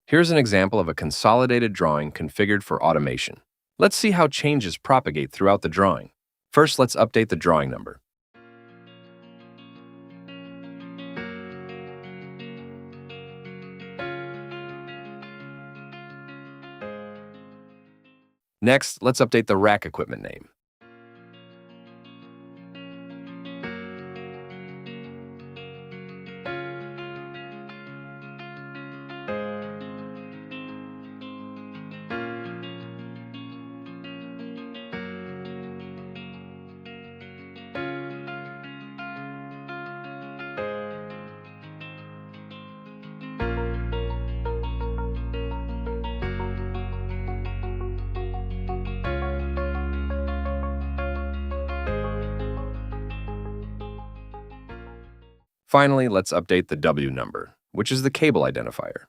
Here's an example of a consolidated drawing configured for automation. Let's see how changes propagate throughout the drawing. First, let's update the drawing number. Next, let's update the rack equipment name. Finally, let's update the W number, which is the cable identifier.